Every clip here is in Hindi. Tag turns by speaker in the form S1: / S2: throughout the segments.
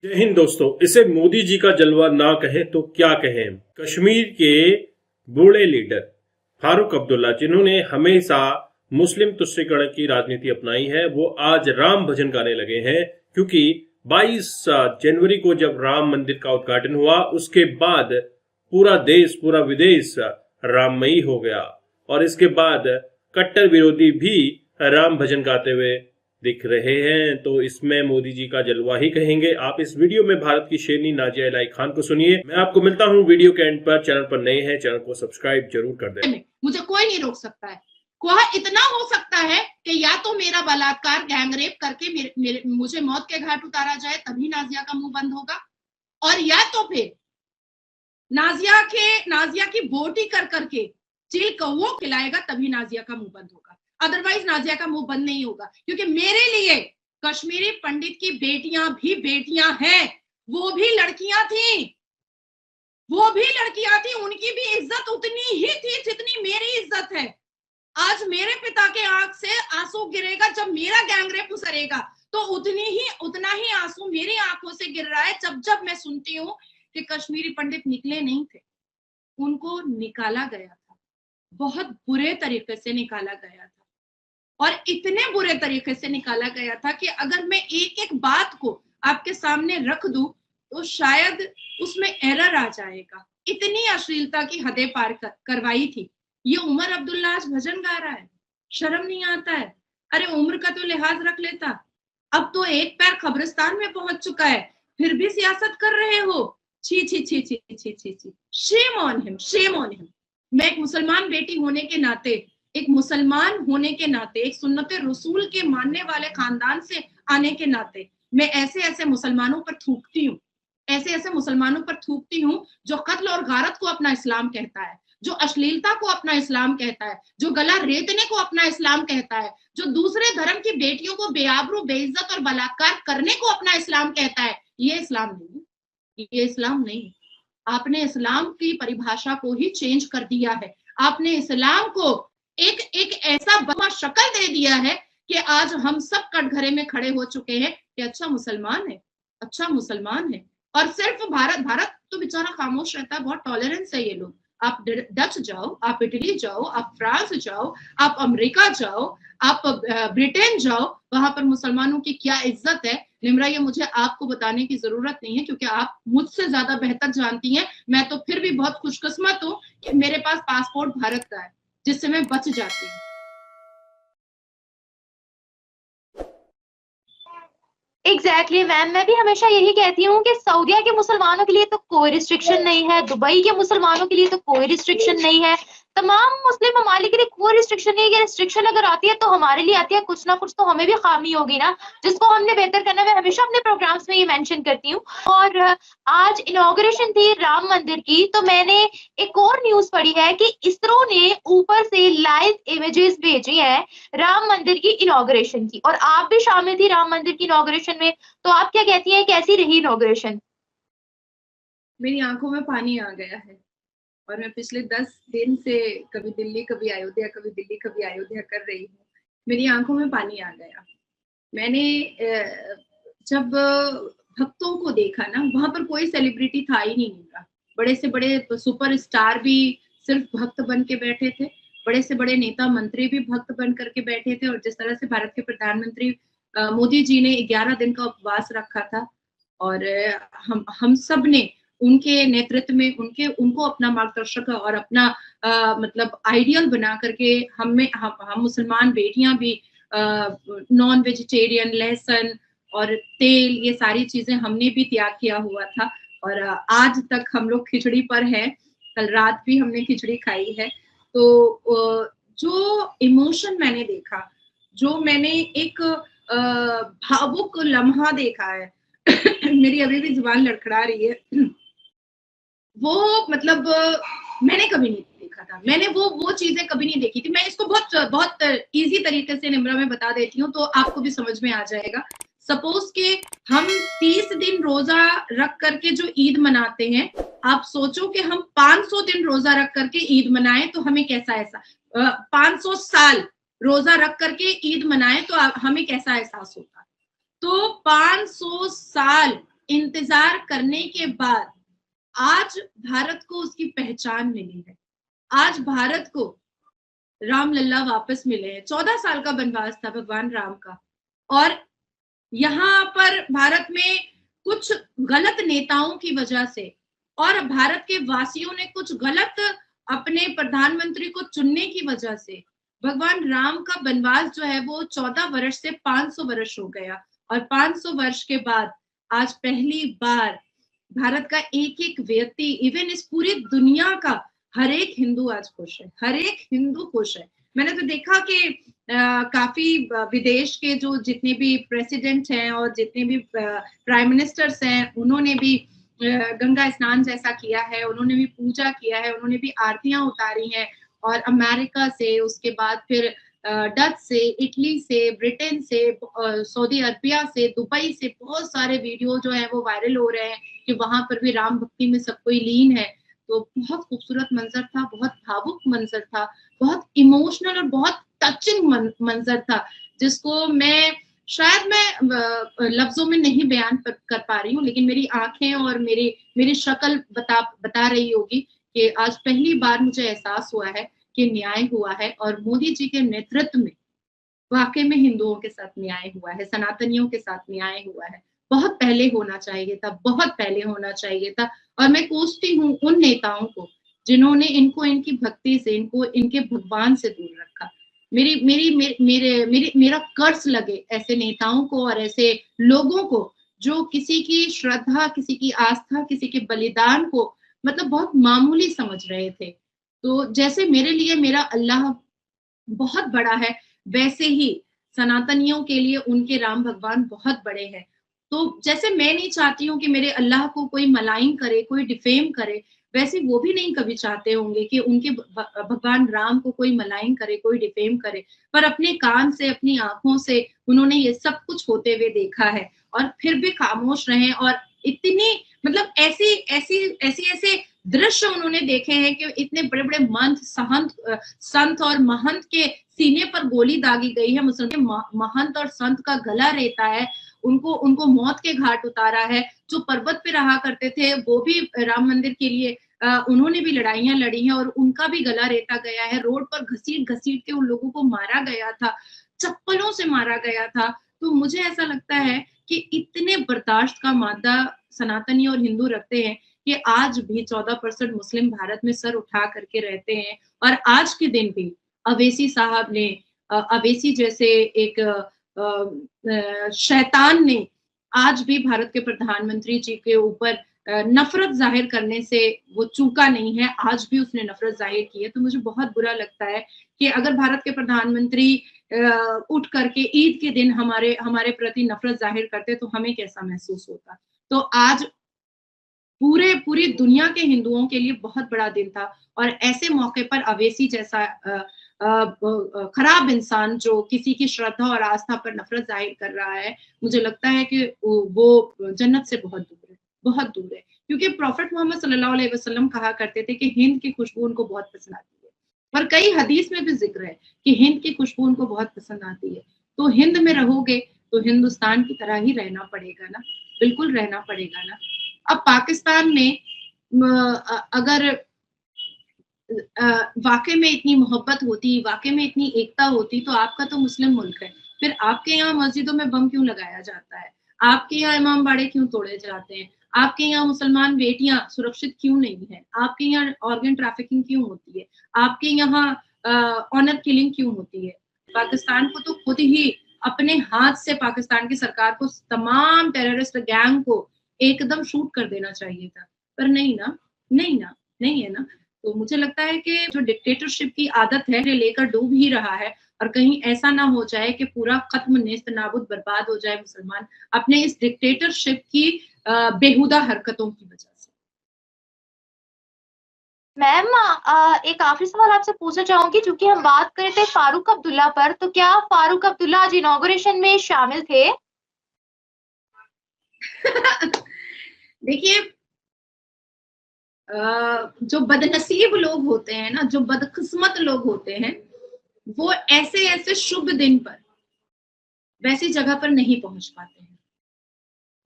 S1: जय हिंद दोस्तों। इसे मोदी जी का जलवा ना कहें तो क्या कहें। कश्मीर के बूढ़े लीडर फारूक अब्दुल्ला, जिन्होंने हमेशा मुस्लिम तुष्टीकरण की राजनीति अपनाई है, वो आज राम भजन गाने लगे हैं। क्योंकि 22 जनवरी को जब राम मंदिर का उद्घाटन हुआ, उसके बाद पूरा देश, पूरा विदेश राममयी हो गया। और इसके बाद कट्टर विरोधी भी राम भजन गाते हुए दिख रहे हैं। तो इसमें मोदी जी का जलवा ही कहेंगे। आप इस वीडियो में भारत की शेरनी नाजिया इलाही खान को सुनिए। मैं आपको मिलता हूं वीडियो के एंड पर। चैनल पर नए हैं, चैनल को सब्सक्राइब जरूर कर दें।
S2: मुझे कोई नहीं रोक सकता है। कोई इतना हो सकता है कि या तो मेरा बलात्कार, गैंगरेप करके मुझे मौत के घाट उतारा जाए, तभी नाजिया का मुंह बंद होगा। और या तो फिर नाजिया की बोटी कर करके चिल कौओं खिलाएगा, तभी नाजिया का मुंह बंद होगा। अदरवाइज नाजिया का मुंह बंद नहीं होगा। क्योंकि मेरे लिए कश्मीरी पंडित की बेटियां भी बेटियां हैं। वो भी लड़कियां थी, उनकी भी इज्जत उतनी ही थी जितनी मेरी इज्जत है। आज मेरे पिता के आंख से आंसू गिरेगा जब मेरा गैंगरेप उतरेगा, तो उतना ही आंसू मेरी आंखों से गिर रहा है जब मैं सुनती हूँ कि कश्मीरी पंडित निकले नहीं थे, उनको निकाला गया था, बहुत बुरे तरीके से निकाला गया था। और इतने बुरे तरीके से निकाला गया था कि अगर मैं एक एक बात को आपके सामने रख दूं तो शायद उसमें एरर आ जाएगा। इतनी अश्लीलता की हदें पार करवाई थी। ये उमर अब्दुल्ला आज भजन गा रहा है, शर्म नहीं आता है? अरे उम्र का तो लिहाज रख लेता। अब तो एक पैर कब्रिस्तान में पहुंच चुका है, फिर भी सियासत कर रहे हो। छी छी छी छी छी छी छी, shame on him, shame on him. मैं एक मुसलमान बेटी होने के नाते, एक सुन्नते रसूल के मानने वाले खानदान से आने के नाते मैं ऐसे मुसलमानों पर थूकती हूँ, जो कत्ल और गारत को अपना इस्लाम कहता है, जो अश्लीलता को अपना इस्लाम कहता है, जो गला रेतने को अपना इस्लाम कहता है, जो दूसरे धर्म की बेटियों को बेआबरू, बेइज्जत और बलात्कार करने को अपना इस्लाम कहता है। ये इस्लाम नहीं। आपने इस्लाम की परिभाषा को ही चेंज कर दिया है। आपने इस्लाम को एक ऐसा बदमा शक्ल दे दिया है कि आज हम सब कटघरे में खड़े हो चुके हैं कि अच्छा मुसलमान है। और सिर्फ भारत तो बेचारा खामोश रहता है, बहुत टॉलरेंस है ये लोग। आप डच जाओ, आप इटली जाओ, आप फ्रांस जाओ, आप अमेरिका जाओ, आप ब्रिटेन जाओ, वहां पर मुसलमानों की क्या इज्जत है। निम्रा, ये मुझे आपको बताने की जरूरत नहीं है, क्योंकि आप मुझसे ज्यादा बेहतर जानती हैं। मैं तो फिर भी बहुत खुशकिस्मत हूँ कि मेरे पास पासपोर्ट भारत का है, जिससे मैं बच जाती हूँ।
S3: एग्जैक्टली मैम, मैं भी हमेशा यही कहती हूँ कि सऊदीया के मुसलमानों के लिए तो कोई रिस्ट्रिक्शन नहीं है, दुबई के मुसलमानों के लिए तो कोई रिस्ट्रिक्शन नहीं है, तमाम मुस्लिम ममालिक के लिए कोई रिस्ट्रिक्शन नहीं है। रिस्ट्रिक्शन अगर आती है तो हमारे लिए आती है, कुछ ना कुछ तो हमें भी खामी होगी ना, जिसको हमने बेहतर करना है। मैं हमेशा अपने प्रोग्राम्स में ये मेंशन करती हूँ। और आज इनॉग्रेशन थी राम मंदिर की, तो मैंने एक और न्यूज पढ़ी है कि इसरो ने ऊपर से लाइव इमेजेस भेजी है राम मंदिर की इनॉग्रेशन की, और आप भी शामिल थी राम मंदिर की इनॉग्रेशन में। तो आप क्या कहती हैं, कैसी रही इनॉग्रेशन?
S2: मेरी आंखों में पानी आ गया है। और मैं पिछले 10 दिन से कभी दिल्ली कभी अयोध्या, कभी दिल्ली कभी अयोध्या कर रही हूँ। मेरी आंखों में पानी आ गया। मैंने जब भक्तों को देखा ना, वहां पर कोई सेलिब्रिटी था ही नहीं मेरा। बड़े से बड़े सुपर स्टार भी सिर्फ भक्त बन के बैठे थे, बड़े से बड़े नेता मंत्री भी भक्त बन करके बैठे थे। और जिस तरह से भारत के प्रधानमंत्री मोदी जी ने 11 दिन का उपवास रखा था, और हम सब ने उनके नेतृत्व में उनको अपना मार्गदर्शक और अपना मतलब आइडियल बना करके हम मुसलमान बेटियां भी नॉन वेजिटेरियन, लहसुन और तेल, ये सारी चीजें हमने भी त्याग किया हुआ था। और आज तक हम लोग खिचड़ी पर हैं। कल रात भी हमने खिचड़ी खाई है। तो जो इमोशन मैंने देखा, जो मैंने एक भावुक लम्हा देखा है मेरी अभी भी जुबान लड़खड़ा रही है। वो मतलब मैंने कभी नहीं देखा था। मैंने वो चीजें कभी नहीं देखी थी। मैं इसको बहुत इजी तरीके से निम्रा में बता देती हूँ, तो आपको भी समझ में आ जाएगा। सपोज के हम 30 दिन रोजा रख करके जो ईद मनाते हैं, आप सोचो कि हम 500 दिन रोजा रख करके ईद मनाएं तो हमें कैसा 500 साल रोजा रख करके ईद मनाएं तो हमें कैसा एहसास होता। तो 500 साल इंतजार करने के बाद आज भारत को उसकी पहचान मिली है। आज भारत को रामलला वापस मिले हैं। 14 साल का वनवास था भगवान राम का, और यहाँ पर भारत में कुछ गलत नेताओं की वजह से और भारत के वासियों ने कुछ गलत अपने प्रधानमंत्री को चुनने की वजह से भगवान राम का वनवास जो है वो 14 वर्ष से 500 वर्ष हो गया, और 500 वर्ष के बाद आज पहली बार भारत का एक एक व्यक्ति, इवन इस पूरी दुनिया का हर एक हिंदू आज खुश है, हर एक हिंदू खुश है। मैंने तो देखा कि काफी विदेश के जो जितने भी प्रेसिडेंट हैं और जितने भी प्राइम मिनिस्टर्स हैं, उन्होंने भी गंगा स्नान जैसा किया है, उन्होंने भी पूजा किया है, उन्होंने भी आरतियां उतारी हैं। और अमेरिका से, उसके बाद फिर डच से, इटली से, ब्रिटेन से, सऊदी अरबिया से, दुबई से बहुत सारे वीडियो जो है वो वायरल हो रहे हैं कि वहां पर भी राम भक्ति में सब कोई लीन है। तो बहुत खूबसूरत मंजर था, बहुत भावुक मंजर था, बहुत इमोशनल और बहुत टचिंग मंजर था, जिसको मैं शायद मैं लफ्जों में नहीं बयान कर पा रही हूँ, लेकिन मेरी आंखें और मेरी शक्ल बता रही होगी कि आज पहली बार मुझे एहसास हुआ है कि न्याय हुआ है, और मोदी जी के नेतृत्व में वाकई में हिंदुओं के साथ न्याय हुआ है, सनातनियों के साथ न्याय हुआ है। बहुत पहले होना चाहिए था, बहुत पहले होना चाहिए था। और मैं कोसती हूँ उन नेताओं को जिन्होंने इनको इनकी भक्ति से, इनको इनके भगवान से दूर रखा। मेरा कर्ज लगे ऐसे नेताओं को और ऐसे लोगों को जो किसी की श्रद्धा, किसी की आस्था, किसी के बलिदान को मतलब बहुत मामूली समझ रहे थे। तो जैसे मेरे लिए मेरा अल्लाह बहुत बड़ा है, वैसे ही सनातनियों के लिए उनके राम भगवान बहुत बड़े हैं। तो जैसे मैं नहीं चाहती हूँ कि मेरे अल्लाह को कोई मलाइन करे, कोई डिफेम करे, वैसे वो भी नहीं कभी चाहते होंगे कि उनके भगवान राम को कोई मलाइन करे, कोई डिफेम करे। पर अपने कान से, अपनी आंखों से उन्होंने ये सब कुछ होते हुए देखा है, और फिर भी खामोश रहे। और इतनी मतलब ऐसे दृश्य उन्होंने देखे हैं कि इतने बड़े बड़े संत और महंत के सीने पर गोली दागी गई है, मुसलमान महंत और संत का गला रेता है, उनको मौत के घाट उतारा है। जो पर्वत पे रहा करते थे वो भी राम मंदिर के लिए उन्होंने भी लड़ाइयां लड़ी हैं, और उनका भी गला रेता गया है। रोड पर घसीट घसीट के उन लोगों को मारा गया था, चप्पलों से मारा गया था। तो मुझे ऐसा लगता है कि इतने बर्दाश्त का मादा सनातनी और हिंदू रखते हैं कि आज भी 14% मुस्लिम भारत में सर उठा करके रहते हैं। और आज के दिन भी अवैसी साहब ने, अवैसी जैसे एक शैतान ने आज भी भारत के प्रधानमंत्री जी के ऊपर नफरत जाहिर करने से वो चूका नहीं है, आज भी उसने नफरत जाहिर की है। तो मुझे बहुत बुरा लगता है कि अगर भारत के प्रधानमंत्री उठ करके ईद के दिन हमारे प्रति नफरत जाहिर करते तो हमें कैसा महसूस होता। तो आज पूरी दुनिया के हिंदुओं के लिए बहुत बड़ा दिन था, और ऐसे मौके पर अवैसी जैसा खराब इंसान जो किसी की श्रद्धा और आस्था पर नफरत जाहिर कर रहा है, मुझे लगता है कि वो जन्नत से बहुत दूर है, बहुत दूर है। क्योंकि प्रॉफेट मोहम्मद सल्लल्लाहु अलैहि वसल्लम कहा करते थे कि हिंद की खुशबू उनको बहुत पसंद आती है, और कई हदीस में भी जिक्र है कि हिंद की खुशबू उनको बहुत पसंद आती है। तो हिंद में रहोगे तो हिंदुस्तान की तरह ही रहना पड़ेगा ना, बिल्कुल रहना पड़ेगा ना। अब पाकिस्तान में अगर वाकई में इतनी मोहब्बत होती, वाकई में इतनी एकता होती, तो आपका तो मुस्लिम मुल्क है, फिर आपके यहाँ मस्जिदों में बम क्यों लगाया जाता है? आपके यहाँ इमाम बाड़े क्यों तोड़े जाते हैं? आपके यहाँ मुसलमान बेटियां सुरक्षित क्यों नहीं है? आपके यहाँ ऑर्गन ट्रैफिकिंग क्यों होती है? आपके यहाँ ऑनर किलिंग क्यों होती है? पाकिस्तान को तो खुद ही अपने हाथ से, पाकिस्तान की सरकार को तमाम टेररिस्ट गैंग को एकदम शूट कर देना चाहिए था, पर नहीं ना, नहीं है ना। तो मुझे लगता है कि जो डिक्टेटरशिप की आदत है लेकर डूब ही रहा है, और कहीं ऐसा ना हो जाए कि पूरा खत्म, नेस्त नाबूद, बर्बाद हो जाए मुसलमान अपने इस डिक्टेटरशिप की बेहुदा हरकतों की वजह से।
S3: मैम एक आखिरी सवाल आपसे पूछना चाहूंगी, क्योंकि हम बात कर रहे थे फारूक अब्दुल्ला पर, तो क्या फारूक अब्दुल्ला आज इनॉग्रेशन में शामिल थे?
S2: देखिए, जो बदनसीब लोग होते हैं ना, जो बदकिस्मत लोग होते हैं, वो ऐसे शुभ दिन पर वैसी जगह पर नहीं पहुंच पाते हैं।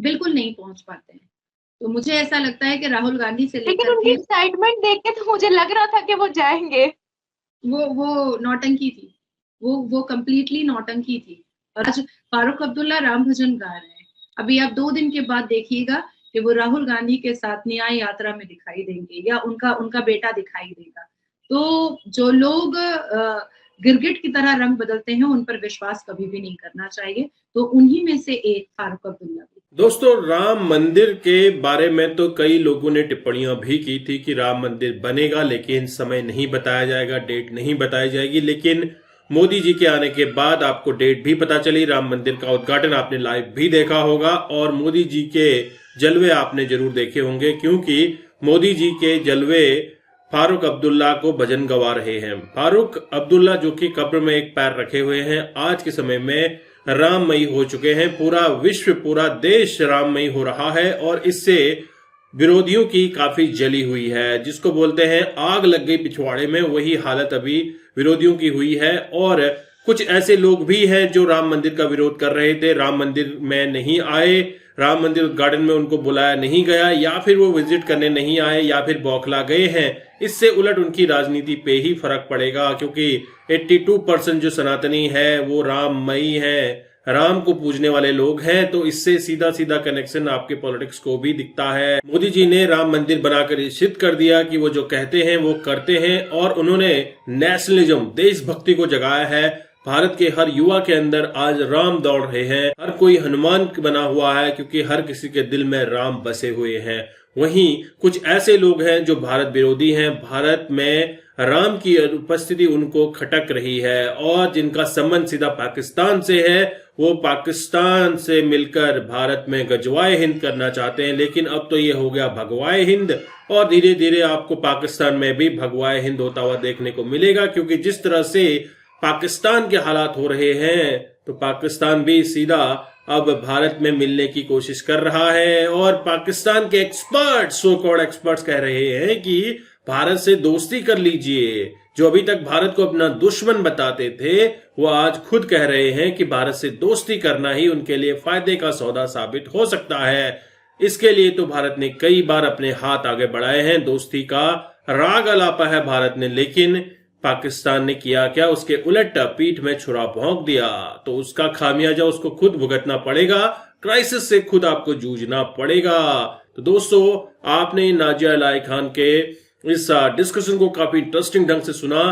S2: बिल्कुल नहीं पहुंच पाते हैं। तो मुझे ऐसा लगता है कि राहुल गांधी से
S3: लेकिन
S2: लेकर
S3: उनकी
S2: के
S3: एक्साइटमेंट देख के तो मुझे लग रहा था कि वो जाएंगे।
S2: वो नौटंकी थी, वो कंप्लीटली नौटंकी थी। और आज फारूक अब्दुल्ला राम भजन गा रहे हैं। अभी आप 2 दिन के बाद देखिएगा कि वो राहुल गांधी के साथ न्याय यात्रा में दिखाई देंगे या उनका बेटा दिखाई देगा। तो जो लोग गिरगिट की तरह रंग बदलते हैं उन पर विश्वास कभी भी नहीं करना चाहिए। तो उन्हीं में से एक फारूक अब्दुल्ला भी।
S1: दोस्तों, राम मंदिर के बारे में तो कई लोगों ने टिप्पणियां भी की थी कि राम मंदिर बनेगा, लेकिन समय नहीं बताया जाएगा, डेट नहीं बताई जाएगी। लेकिन मोदी जी के आने के बाद आपको डेट भी पता चली, राम मंदिर का उद्घाटन आपने लाइव भी देखा होगा और मोदी जी के जलवे आपने जरूर देखे होंगे, क्योंकि मोदी जी के जलवे फारूक अब्दुल्ला को भजन गवा रहे हैं। फारूक अब्दुल्ला जो कि कब्र में एक पैर रखे हुए हैं, आज के समय में राममयी हो चुके हैं। पूरा विश्व, पूरा देश राममयी हो रहा है और इससे विरोधियों की काफी जली हुई है। जिसको बोलते हैं आग लग गई पिछवाड़े में, वही हालत अभी विरोधियों की हुई है। और कुछ ऐसे लोग भी हैं जो राम मंदिर का विरोध कर रहे थे, राम मंदिर में नहीं आए, राम मंदिर उद्घाटन में उनको बुलाया नहीं गया, या फिर वो विजिट करने नहीं आए, या फिर बौखला गए हैं। इससे उलट उनकी राजनीति पे ही फर्क पड़ेगा, क्योंकि 82% जो सनातनी है वो राममयी है, राम को पूजने वाले लोग हैं। तो इससे सीधा सीधा कनेक्शन आपके पॉलिटिक्स को भी दिखता है। मोदी जी ने राम मंदिर बनाकर सिद्ध कर दिया कि वो जो कहते हैं वो करते हैं, और उन्होंने नेशनलिज्म, देशभक्ति को जगाया है। भारत के हर युवा के अंदर आज राम दौड़ रहे हैं, हर कोई हनुमान बना हुआ है, क्योंकि हर किसी के दिल में राम बसे हुए हैं। वहीं कुछ ऐसे लोग हैं जो भारत विरोधी हैं, भारत में राम की उपस्थिति उनको खटक रही है, और जिनका संबंध सीधा पाकिस्तान से है, वो पाकिस्तान से मिलकर भारत में गजवाए हिंद करना चाहते हैं। लेकिन अब तो ये हो गया भगवाए हिंद, और धीरे धीरे आपको पाकिस्तान में भी भगवाए हिंद होता हुआ देखने को मिलेगा, क्योंकि जिस तरह से पाकिस्तान के हालात हो रहे हैं, तो पाकिस्तान भी सीधा अब भारत में मिलने की कोशिश कर रहा है। और पाकिस्तान के एक्सपर्ट्स, सो कॉल्ड एक्सपर्ट्स कह रहे हैं कि भारत से दोस्ती कर लीजिए। जो अभी तक भारत को अपना दुश्मन बताते थे, वो आज खुद कह रहे हैं कि भारत से दोस्ती करना ही उनके लिए फायदे का सौदा साबित हो सकता है। इसके लिए तो भारत ने कई बार अपने हाथ आगे बढ़ाए हैं, दोस्ती का राग अलापा है भारत ने, लेकिन पाकिस्तान ने किया क्या, उसके उलट पीठ में छुरा भोंक दिया। तो उसका खामियाजा उसको खुद भुगतना पड़ेगा, क्राइसिस से खुद आपको जूझना पड़ेगा। तो दोस्तों, आपने नाजिया इलाही खान के इस डिस्कशन को काफी इंटरेस्टिंग ढंग से सुना।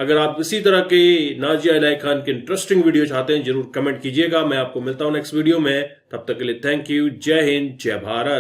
S1: अगर आप इसी तरह के नाजिया इलाही खान के इंटरेस्टिंग वीडियो चाहते हैं, जरूर कमेंट कीजिएगा। मैं आपको मिलता हूं नेक्स्ट वीडियो में, तब तक के लिए थैंक यू। जय हिंद, जय भारत।